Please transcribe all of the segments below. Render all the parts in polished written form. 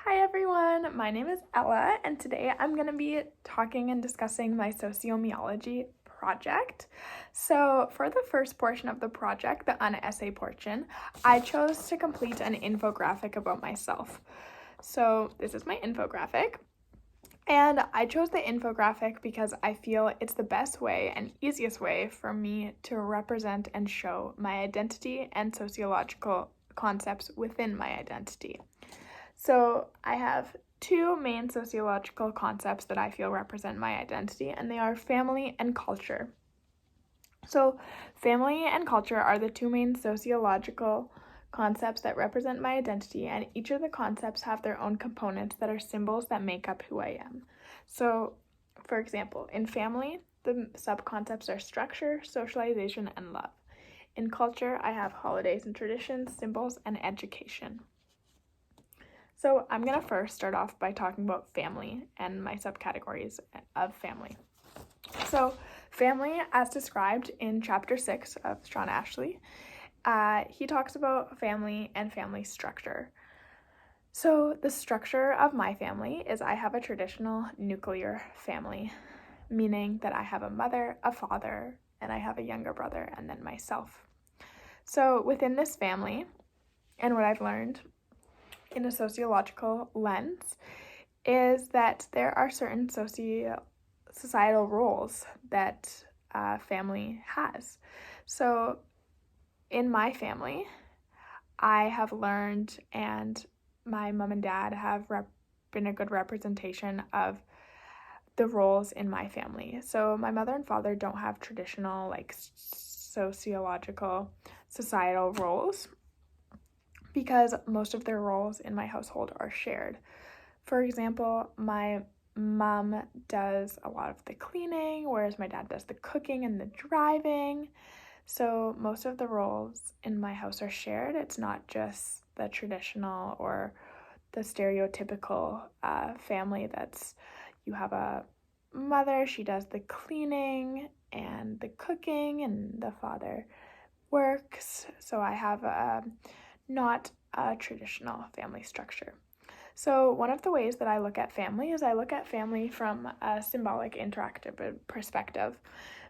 Hi everyone, my name is Ella, and today I'm going to be talking and discussing my sociomeology project. So, for the first portion of the project, the unessay portion, I chose to complete an infographic about myself. So, this is my infographic, and I chose the infographic because I feel it's the best way and easiest way for me to represent and show my identity and sociological concepts within my identity. So I have two main sociological concepts that I feel represent my identity, and they are family and culture. So family and culture are the two main sociological concepts that represent my identity, and each of the concepts have their own components that are symbols that make up who I am. So, for example, in family, the subconcepts are structure, socialization, and love. In culture, I have holidays and traditions, symbols, and education. So I'm going to first start off by talking about family and my subcategories of family. So family, as described in chapter 6 of Sean Ashley, he talks about family and family structure. So the structure of my family is I have a traditional nuclear family, meaning that I have a mother, a father, and I have a younger brother, and then myself. So within this family, and what I've learned in a sociological lens, is that there are certain societal roles that family has. So in my family, I have learned, and my mom and dad have been a good representation of the roles in my family. So my mother and father don't have traditional sociological societal roles, because most of their roles in my household are shared. For example, my mom does a lot of the cleaning, whereas my dad does the cooking and the driving. So most of the roles in my house are shared. It's not just the traditional or the stereotypical family that's you have a mother, she does the cleaning and the cooking, and the father works. So I have not a traditional family structure. So one of the ways that I look at family is I look at family from a symbolic interactive perspective,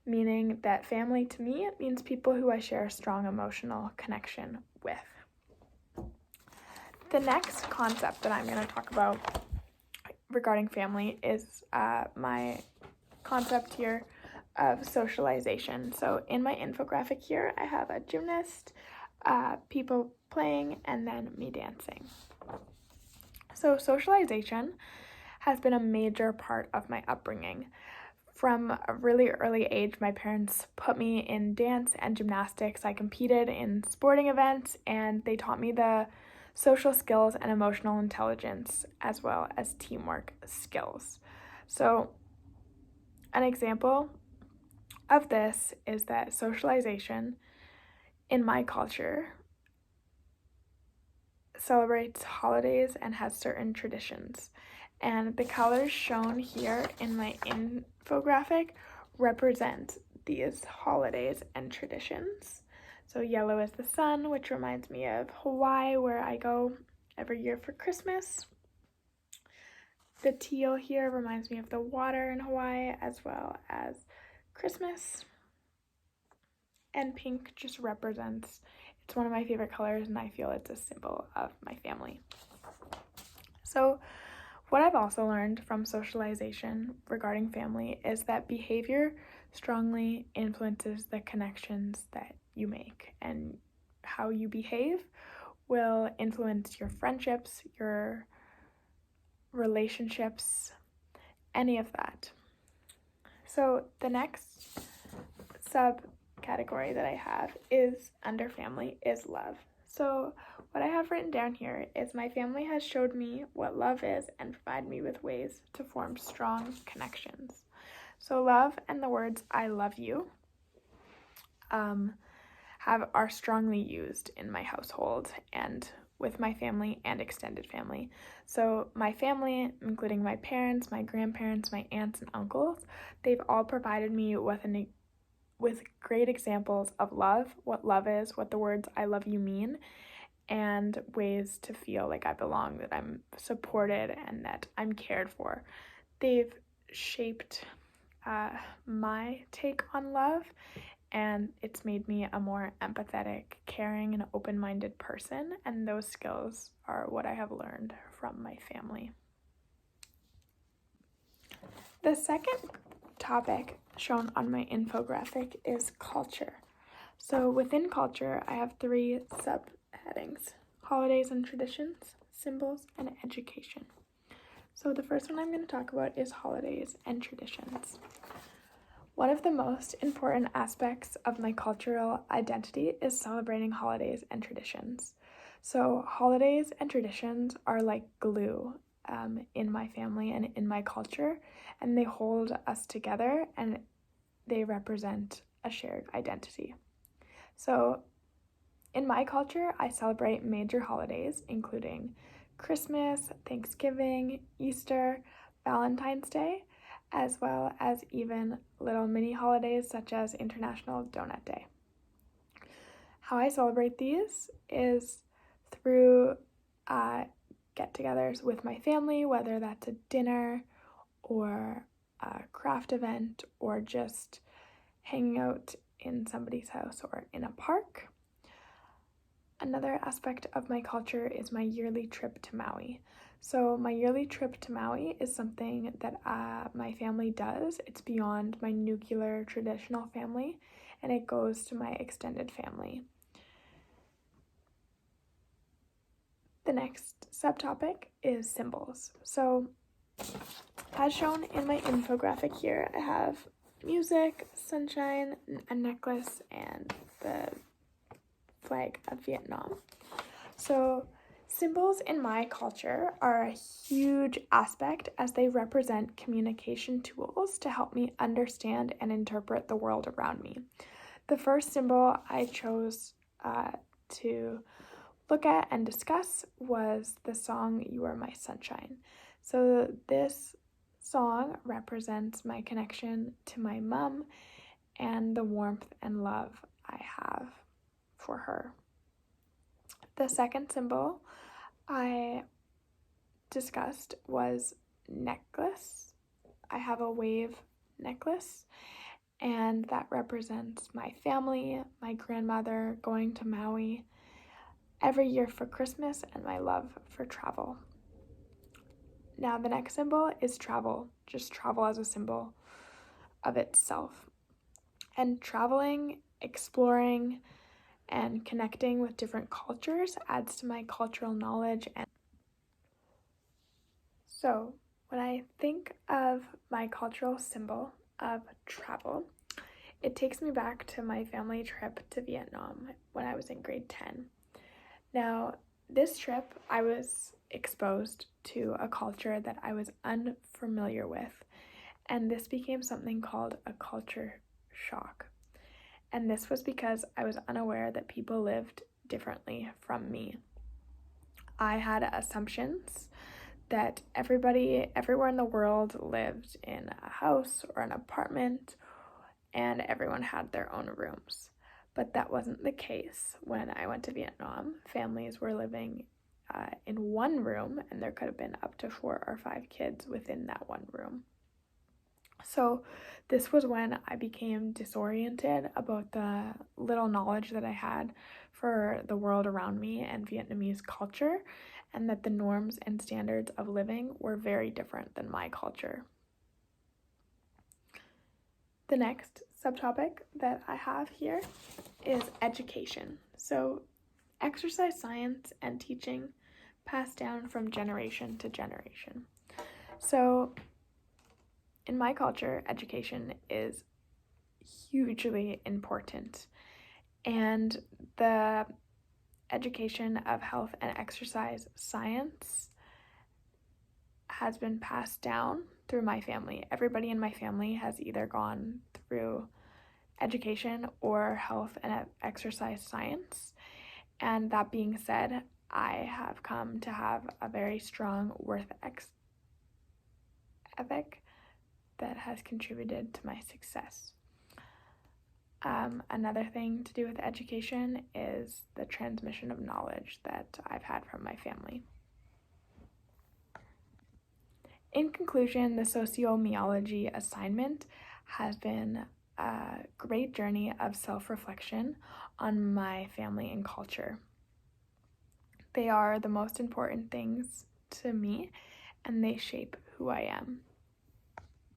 meaning that family to me means people who I share a strong emotional connection with. The next concept that I'm going to talk about regarding family is my concept here of socialization. So in my infographic here, I have a gymnast, people playing, and then me dancing. So socialization has been a major part of my upbringing. From a really early age, my parents put me in dance and gymnastics. I competed in sporting events, and they taught me the social skills and emotional intelligence, as well as teamwork skills. So an example of this is that socialization in my culture celebrates holidays and has certain traditions. And the colors shown here in my infographic represent these holidays and traditions. So yellow is the sun, which reminds me of Hawaii, where I go every year for Christmas. The teal here reminds me of the water in Hawaii, as well as Christmas. And pink just represents, it's one of my favorite colors, and I feel it's a symbol of my family. So what I've also learned from socialization regarding family is that behavior strongly influences the connections that you make, and how you behave will influence your friendships, your relationships, any of that. So the next subcategory that I have is under family is love. So what I have written down here is my family has showed me what love is and provided me with ways to form strong connections. So love and the words I love you are strongly used in my household and with my family and extended family. So my family, including my parents, my grandparents, my aunts and uncles, they've all provided me with great examples of love, what love is, what the words I love you mean, and ways to feel like I belong, that I'm supported, and that I'm cared for. They've shaped my take on love, and it's made me a more empathetic, caring, and open-minded person, and those skills are what I have learned from my family. The second topic shown on my infographic is culture. So within culture, I have 3 subheadings: holidays and traditions, symbols, and education. So the first one I'm going to talk about is holidays and traditions. One of the most important aspects of my cultural identity is celebrating holidays and traditions. So holidays and traditions are like glue in my family and in my culture, and they hold us together and they represent a shared identity. So in my culture, I celebrate major holidays including Christmas, Thanksgiving, Easter, Valentine's Day, as well as even little mini holidays such as International Donut Day. How I celebrate these is through get-togethers with my family, whether that's a dinner or a craft event or just hanging out in somebody's house or in a park. Another aspect of my culture is my yearly trip to Maui. So my yearly trip to Maui is something that my family does. It's beyond my nuclear traditional family, and it goes to my extended family. The next subtopic is symbols. So as shown in my infographic here, I have music, sunshine, a necklace, and the flag of Vietnam. So symbols in my culture are a huge aspect as they represent communication tools to help me understand and interpret the world around me. The first symbol I chose to look at and discuss was the song You Are My Sunshine. So this song represents my connection to my mom and the warmth and love I have for her. The second symbol I discussed was necklace. I have a wave necklace, and that represents my family, my grandmother going to Maui every year for Christmas, and my love for travel. Now the next symbol is travel, just travel as a symbol of itself. And traveling, exploring, and connecting with different cultures adds to my cultural knowledge. And so when I think of my cultural symbol of travel, it takes me back to my family trip to Vietnam when I was in grade 10. Now, this trip, I was exposed to a culture that I was unfamiliar with, and this became something called a culture shock. And this was because I was unaware that people lived differently from me. I had assumptions that everybody everywhere in the world lived in a house or an apartment, and everyone had their own rooms. But that wasn't the case. When I went to Vietnam, families were living in one room, and there could have been up to 4 or 5 kids within that one room. So this was when I became disoriented about the little knowledge that I had for the world around me and Vietnamese culture, and that the norms and standards of living were very different than my culture. The next subtopic that I have here is education. So exercise science and teaching passed down from generation to generation. So in my culture, education is hugely important, and the education of health and exercise science has been passed down through my family. Everybody in my family has either gone through education or health and exercise science. And that being said, I have come to have a very strong work ethic that has contributed to my success. Another thing to do with education is the transmission of knowledge that I've had from my family. In conclusion, the sociomeology assignment has been a great journey of self-reflection on my family and culture. They are the most important things to me, and they shape who I am.